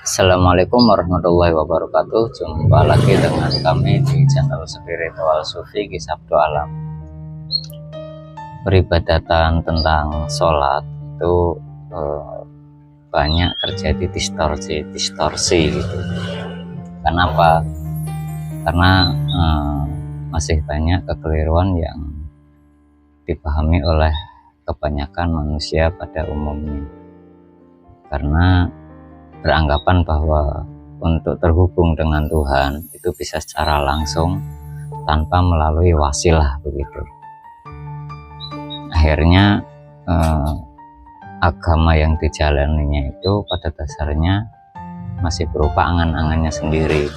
Assalamualaikum warahmatullahi wabarakatuh. Jumpa lagi dengan kami di channel Spiritual Sufi Kisah Alam. Peribadatan tentang sholat itu banyak terjadi distorsi gitu. Kenapa? Karena masih banyak kekeliruan yang dipahami oleh kebanyakan manusia pada umumnya, karena beranggapan bahwa untuk terhubung dengan Tuhan itu bisa secara langsung tanpa melalui wasilah begitu. Akhirnya agama yang dijalaninya itu pada dasarnya masih berupa angan-angannya sendiri.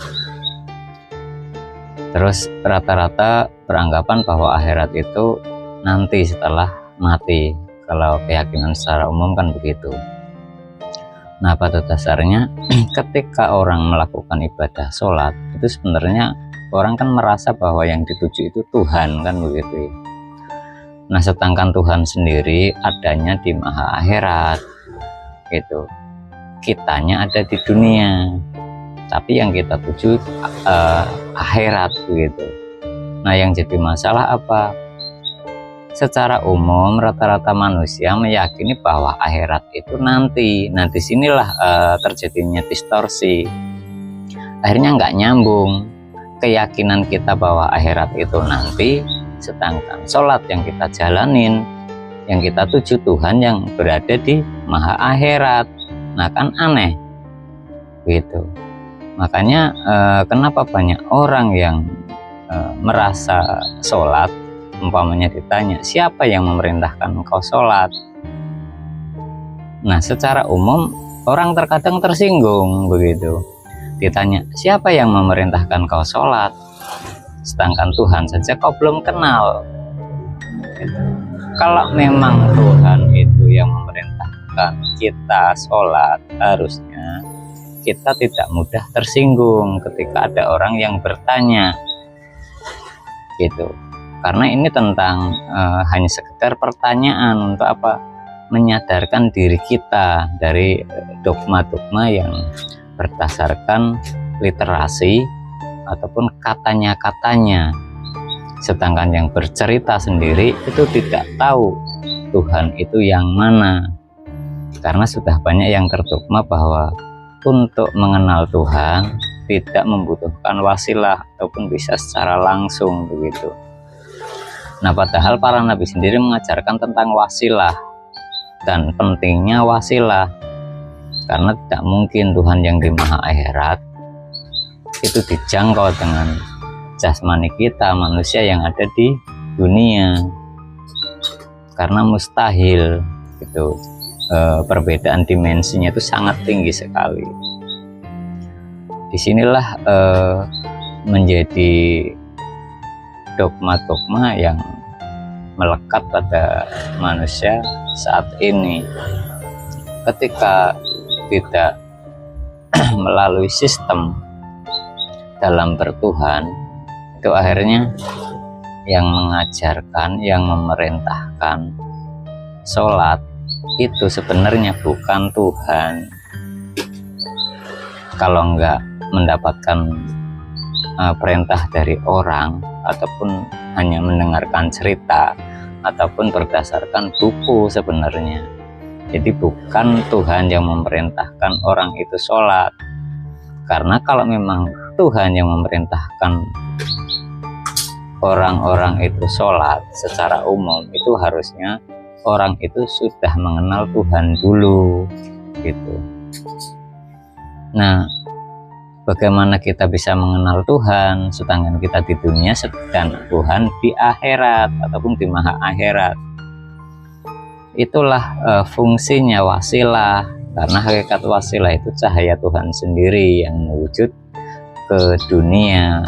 Terus rata-rata beranggapan bahwa akhirat itu nanti setelah mati. Kalau keyakinan secara umum kan begitu. Nah, pada dasarnya ketika orang melakukan ibadah sholat itu sebenarnya orang kan merasa bahwa yang dituju itu Tuhan, kan begitu. Nah, sedangkan Tuhan sendiri adanya di maha akhirat gitu. Kitanya ada di dunia, tapi yang kita tuju akhirat begitu. Nah, yang jadi masalah apa? Secara umum rata-rata manusia meyakini bahwa akhirat itu nanti. Nah, disinilah terjadinya distorsi. Akhirnya nggak nyambung keyakinan kita bahwa akhirat itu nanti, sedangkan sholat yang kita jalanin, yang kita tuju Tuhan yang berada di maha akhirat. Nah, kan aneh gitu. Makanya kenapa banyak orang yang merasa sholat, umpamanya ditanya, siapa yang memerintahkan engkau sholat? Nah, secara umum orang terkadang tersinggung begitu. Ditanya, siapa yang memerintahkan kau sholat? Sedangkan Tuhan saja kau belum kenal. Kalau memang Tuhan itu yang memerintahkan kita sholat, harusnya kita tidak mudah tersinggung ketika ada orang yang bertanya gitu. Karena ini tentang hanya sekedar pertanyaan untuk apa? Menyadarkan diri kita dari dogma-dogma yang berdasarkan literasi ataupun katanya-katanya. Sedangkan yang bercerita sendiri itu tidak tahu Tuhan itu yang mana. Karena sudah banyak yang terdogma bahwa untuk mengenal Tuhan tidak membutuhkan wasilah ataupun bisa secara langsung begitu. Nah, padahal para nabi sendiri mengajarkan tentang wasilah dan pentingnya wasilah, karena tidak mungkin Tuhan yang di maha akhirat itu dijangkau dengan jasmani kita manusia yang ada di dunia, karena mustahil gitu. Perbedaan dimensinya itu sangat tinggi sekali. Disinilah menjadi dogma-dogma yang melekat pada manusia saat ini. Ketika tidak melalui sistem dalam bertuhan, itu akhirnya yang mengajarkan, yang memerintahkan sholat itu sebenarnya bukan Tuhan. Kalau enggak mendapatkan perintah dari orang ataupun hanya mendengarkan cerita ataupun berdasarkan buku sebenarnya. Jadi bukan Tuhan yang memerintahkan orang itu sholat, karena kalau memang Tuhan yang memerintahkan orang-orang itu sholat secara umum, itu harusnya orang itu sudah mengenal Tuhan dulu gitu. Nah, bagaimana kita bisa mengenal Tuhan sedangkan kita di dunia, sedang Tuhan di akhirat ataupun di maha akhirat? Itulah fungsinya wasilah, karena hakikat wasilah itu cahaya Tuhan sendiri yang mewujud ke dunia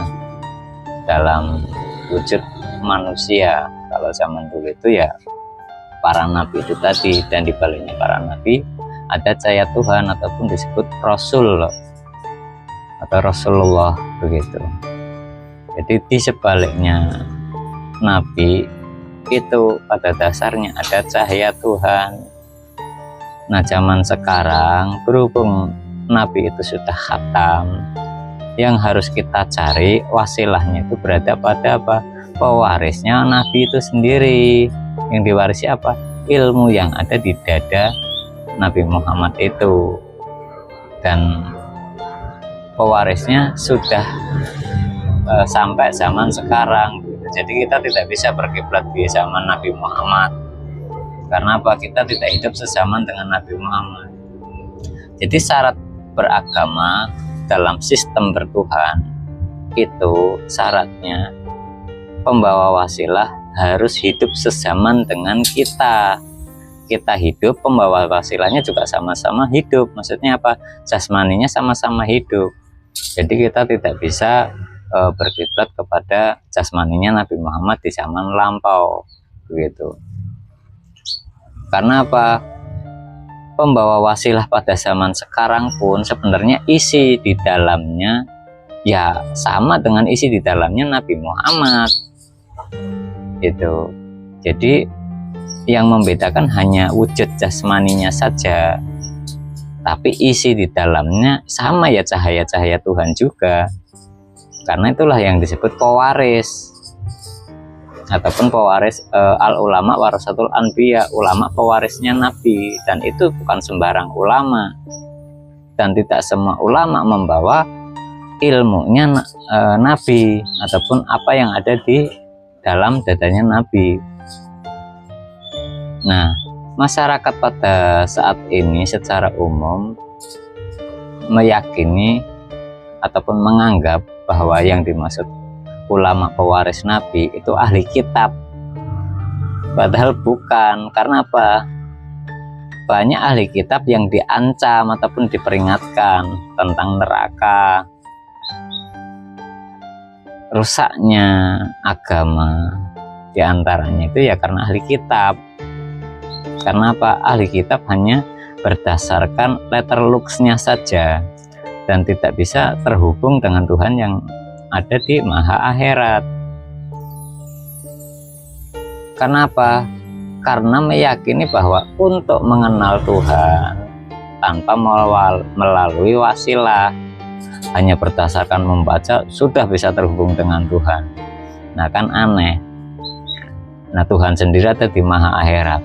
dalam wujud manusia. Kalau zaman dulu itu ya para nabi itu tadi, dan di baliknya para nabi ada cahaya Tuhan ataupun disebut Rasul atau Rasulullah begitu. Jadi di sebaliknya nabi itu pada dasarnya ada cahaya Tuhan. Nah, zaman sekarang berhubung nabi itu sudah khatam, yang harus kita cari wasilahnya itu berada pada apa? Pewarisnya nabi itu sendiri. Yang diwarisi apa? Ilmu yang ada di dada Nabi Muhammad itu, dan pewarisnya sudah sampai zaman sekarang. Jadi kita tidak bisa berkiblat di zaman Nabi Muhammad. Karena apa? Kita tidak hidup sezaman dengan Nabi Muhammad. Jadi syarat beragama dalam sistem bertuhan itu syaratnya pembawa wasilah harus hidup sezaman dengan kita. Kita hidup, pembawa wasilahnya juga sama-sama hidup. Maksudnya apa? Jasmaninya sama-sama hidup. Jadi kita tidak bisa berkiblat kepada jasmaninya Nabi Muhammad di zaman lampau, begitu. Karena apa? Pembawa wasilah pada zaman sekarang pun sebenarnya isi di dalamnya ya sama dengan isi di dalamnya Nabi Muhammad. Itu. Jadi yang membedakan hanya wujud jasmaninya saja, tapi isi di dalamnya sama ya, cahaya-cahaya Tuhan juga. Karena itulah yang disebut pewaris, ataupun pewaris al ulama warasatul anbiya, ulama pewarisnya nabi. Dan itu bukan sembarang ulama, dan tidak semua ulama membawa ilmunya nabi ataupun apa yang ada di dalam dadanya nabi. Nah, masyarakat pada saat ini secara umum meyakini ataupun menganggap bahwa yang dimaksud ulama pewaris nabi itu ahli kitab. Padahal bukan. Karena apa? Banyak ahli kitab yang diancam ataupun diperingatkan tentang neraka, rusaknya agama. Di antaranya itu ya karena ahli kitab. Karena apa? Ahli kitab hanya berdasarkan letter lux-nya saja dan tidak bisa terhubung dengan Tuhan yang ada di maha akhirat. Kenapa? Karena meyakini bahwa untuk mengenal Tuhan tanpa melalui wasilah, hanya berdasarkan membaca sudah bisa terhubung dengan Tuhan. Nah kan aneh. Nah Tuhan sendiri ada di maha akhirat,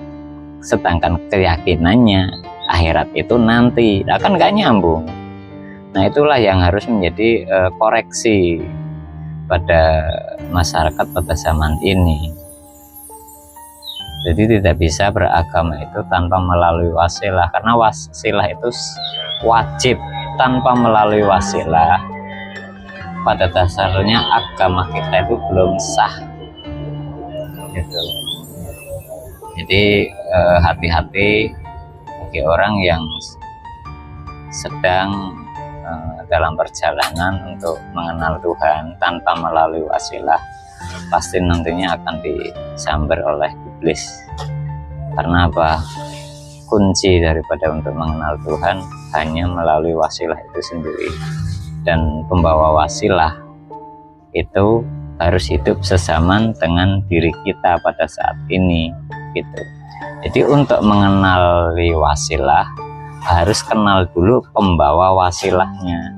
sedangkan keyakinannya akhirat itu nanti. Nah kan gak nyambung. Nah itulah yang harus menjadi koreksi pada masyarakat pada zaman ini. Jadi tidak bisa beragama itu tanpa melalui wasilah, karena wasilah itu wajib. Tanpa melalui wasilah, pada dasarnya agama kita itu belum sah gitu. Jadi hati-hati bagi orang yang sedang dalam perjalanan untuk mengenal Tuhan tanpa melalui wasilah, pasti nantinya akan disambar oleh iblis. Karena apa? Kunci daripada untuk mengenal Tuhan hanya melalui wasilah itu sendiri, dan pembawa wasilah itu harus hidup sezaman dengan diri kita pada saat ini gitu. Jadi untuk mengenali wasilah harus kenal dulu pembawa wasilahnya.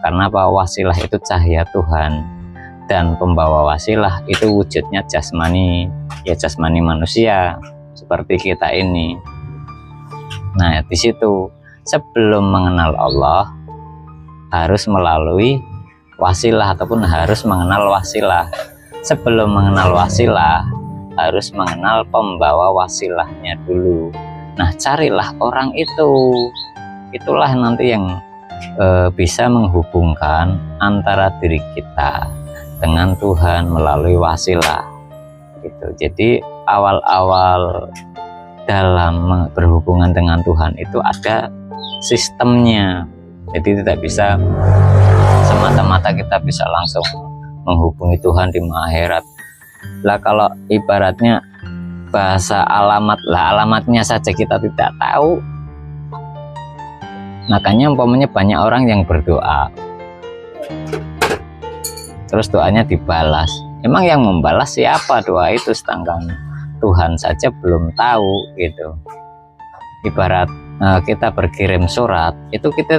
Karena apa? Wasilah itu cahaya Tuhan, dan pembawa wasilah itu wujudnya jasmani, ya jasmani manusia seperti kita ini. Nah di situ sebelum mengenal Allah harus melalui wasilah ataupun harus mengenal wasilah. Sebelum mengenal wasilah harus mengenal pembawa wasilahnya dulu. Nah carilah orang itu, itulah nanti yang bisa menghubungkan antara diri kita dengan Tuhan melalui wasilah gitu. Jadi awal-awal dalam berhubungan dengan Tuhan itu ada sistemnya. Jadi tidak bisa semata-mata kita bisa langsung menghubungi Tuhan di akhirat. Lah kalau ibaratnya bahasa alamat, lah alamatnya saja kita tidak tahu. Makanya umpamanya banyak orang yang berdoa terus doanya dibalas. Emang yang membalas siapa doa itu, sedangkan Tuhan saja belum tahu gitu. Ibarat kita berkirim surat itu kita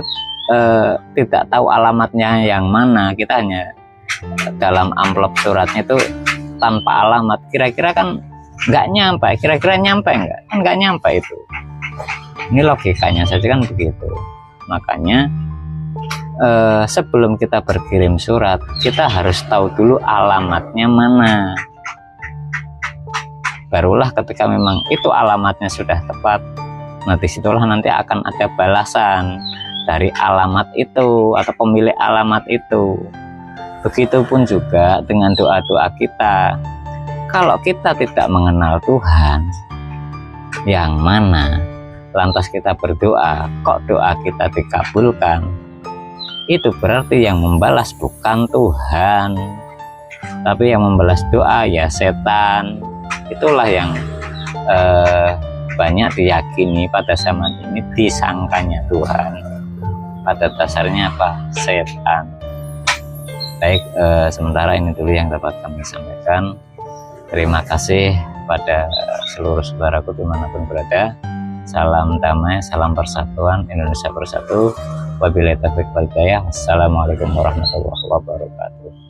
tidak tahu alamatnya yang mana, kita hanya dalam amplop suratnya itu tanpa alamat, kira-kira kan nggak nyampe, kira-kira nyampe nggak? Kan nggak nyampe itu. Ini logikanya saja kan begitu. Makanya sebelum kita berkirim surat, kita harus tahu dulu alamatnya mana. Barulah ketika memang itu alamatnya sudah tepat, nah disitulah nanti akan ada balasan dari alamat itu atau pemilik alamat itu. Begitupun juga dengan doa-doa kita. Kalau kita tidak mengenal Tuhan yang mana, lantas kita berdoa, kok doa kita dikabulkan, itu berarti yang membalas bukan Tuhan, tapi yang membalas doa ya setan. Itulah yang banyak diyakini pada zaman ini, disangkanya Tuhan, pada dasarnya apa? Setan. Baik, sementara ini dulu yang dapat kami sampaikan. Terima kasih pada seluruh saudaraku dimanapun berada. Salam damai, salam persatuan, Indonesia bersatu. Wabillahi taufiq wal hidayah. Wassalamualaikum warahmatullahi wabarakatuh.